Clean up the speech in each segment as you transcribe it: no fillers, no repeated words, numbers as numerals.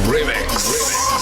Remix.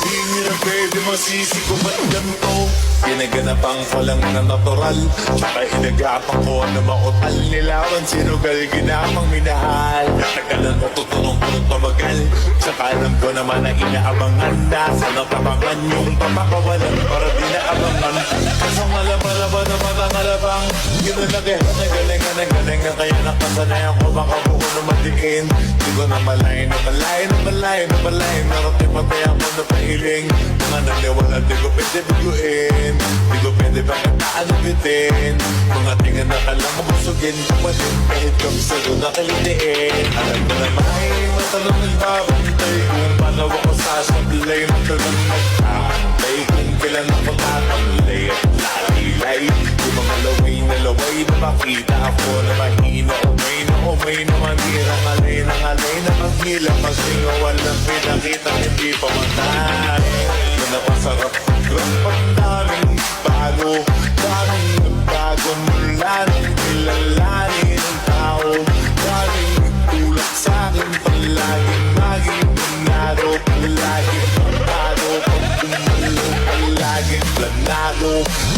Di nyo na pwede masisi kung ba't ganito. Ginaganapang ko lang na natural, tsaka inagapang ko na mautal. Nilawan sinugal, ginapang minahal. Nagkalan mo tutunong punong pamagal, tsaka alam ko naman na inaabangan. Nasa natabangan yung papakawalan para di naabangan. Kasang malaba-laba na matangalabang, ginalakihan na galingan na galingan. Kaya nakasanay ako makabuko na matikin. Di ko na malay na malay na malay na malay. Narating patay ako na pahiling. Mga naniwala di ko pwede biguin. Di ko pwede bakit naanabitin. Mga tingin na kalang mabusugin. Kapalin kahit kami sa'yo nakalitiin. Alam ko na may matalong nagbabantay. Kung paano ako sasablay, matalang magkakantay. Kung kailan ako tatamlay at lalilay. Yung mga laway na laway na makita ako na mahina. Umay na umay na manira. Ngalay na maghila. Magsingawan ng pinakita hindi pa matay. Na napasarap rapang daming bago. Daming nagbago mula nang kilalanin ang tao. Daming nagtulak sa'kin palaging maging binado. Palaging pagkado. Pag tumalo palaging planado.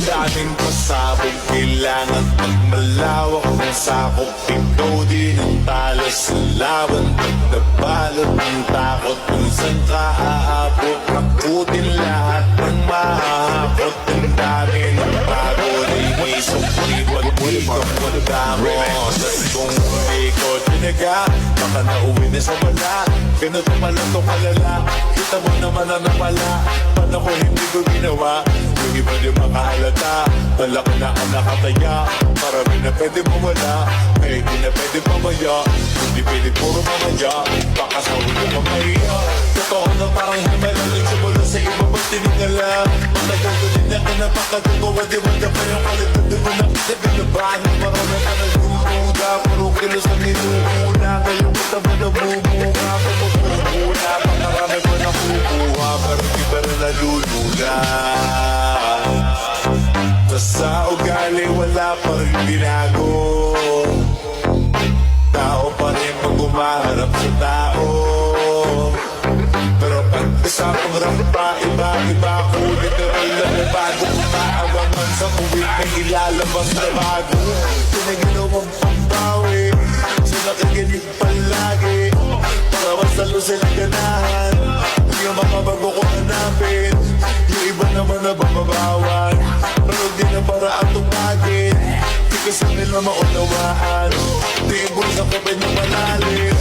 Daming pasabog kailangan pagmalawak ng sakop. Ikaw din ang talo sa laban. Pag nabalot ng takot kung saan ka aabot. Nakutin lahat ng mahahakot. Ang dami ng bago na inisok ko. Pag-ikot mo na damo. Sa kung hindi ko tinaga, baka nauwi na sa wala. Ganito pala to kalala. Kita mo naman na napala. Paano ko hindi ko ginawa? Yung iba di makahalata. Talaki na ang nakataya. Marami na pwede mawala. Kaya hindi na pwede pamaya. Hindi pwede puro mamaya. Baka sa ulo mamaya. Totoo na parang himalaling simula sa iba pag tinigala. Matagal ko din na kinapakatugawa. Di ba na pa yung kalitad. Di mo nakita binabahan. Marami ka nagbubuga. Puro kilos ang inuuna. Ngayong kita mo namumuga. Pagmumula. Pakarami ko nakukuha. Pero di ba na nalulula. Sa ugali wala pa rin binago. Tao pa rin pag umaharap sa tao. Pero pag isapang rampa, iba-iba ko. Literal na bago umaabangan sa kuwit na ilalabas na bago. Pinaginawang pambawi, so nakikinig palagi. Para masalo silang ganahan. Yung mga bago ko hanapin, yung iba naman na bababawan. Pero di na para ang tumagin. Di kasi nila maunawaan. Di yung bulsa ko ba niya malalim.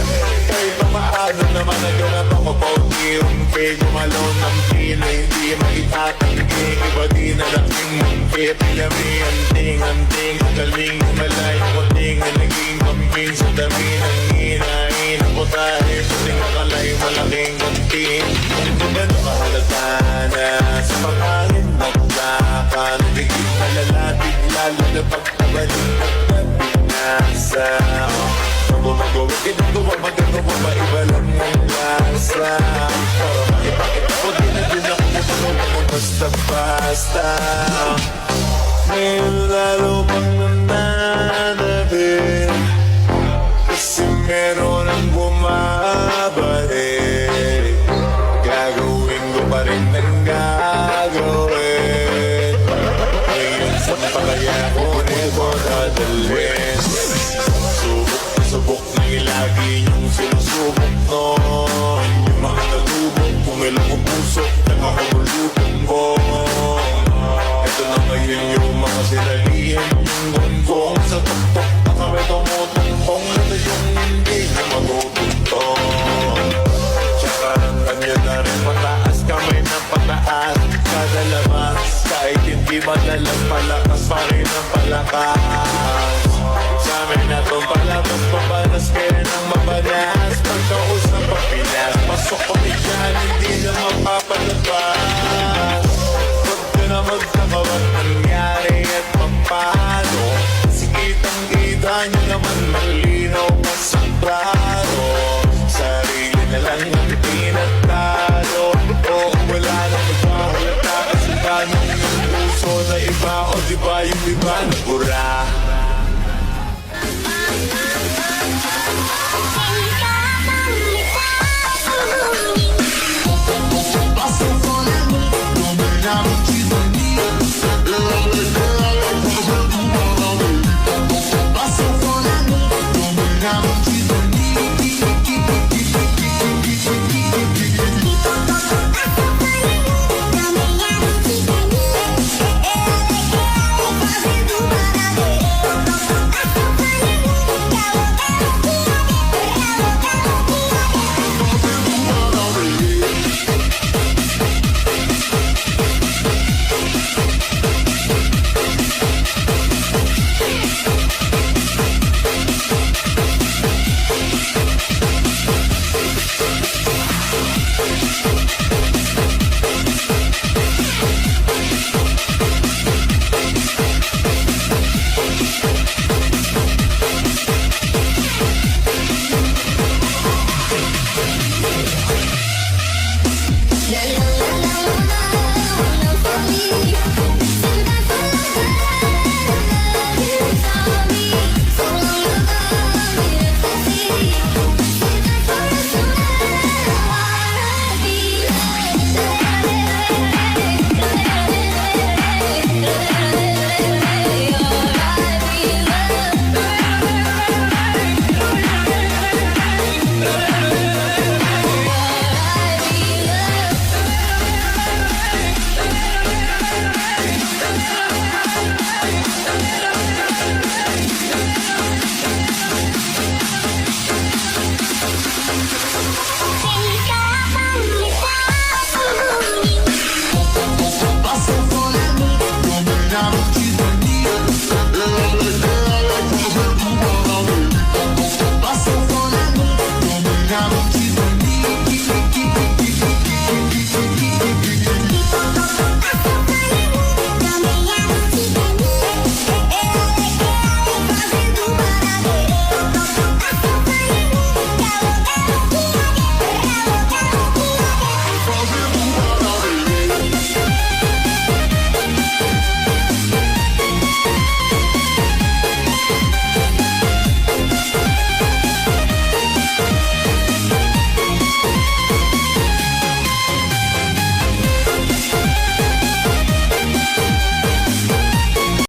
Kahit pa maano naman naganap ako pa unti-unti. Gumalaw ng pila, hindi maitatanggi. Iba di na laking mungki. Pinami-anting-anting. Galing malayo ko ting na naging kambing. Sa dami ng hinahin ako tayo. Puting nakalay malaking ganting. Hindi ba nakahalata na sa pangangin maglakan. Bigit malalatig lalo na pagkabalik at pinasa. Magawin ginagawa, magagawa, maiba lang ang lasa. Para maipakit ako, di na din ako matulog mo basta-basta. Ngayon lalo pang nananabik. Kasi meron ang bumabalik. Gagawin ko pa rin ang gagawin. Ngayon saan pa kaya ko nito dadalhin? Subok na ilagi niyong sinusubok nun. Yung mga nalubog, kung ilang puso, nakakamulubog ko. Ito na ngayon yung mga sinalihan yung gonggong. Sa tuktok na kami tumutungkong. Ito yung hindi na maguguntong. Tsaka ang kanya na rin pataas, kamay na pataas. Kada labas, kahit hindi madalang palakas pa rin ang palakas. Sabi na itong palabas, papanas kaya nang mabanas. Pagkausap ang Pinas, pasok ko dyan, hindi na mapapalabas. Huwag ka na magkakabat nangyari at pampano. Kasi kitang-kita nyo naman malinaw pa sa klaro. Sarili na lang ang pinatalo. O wala na magpahalata kasi ganong yung puso na iba. O diba yung iba na pura. Cinta tak bisa Thank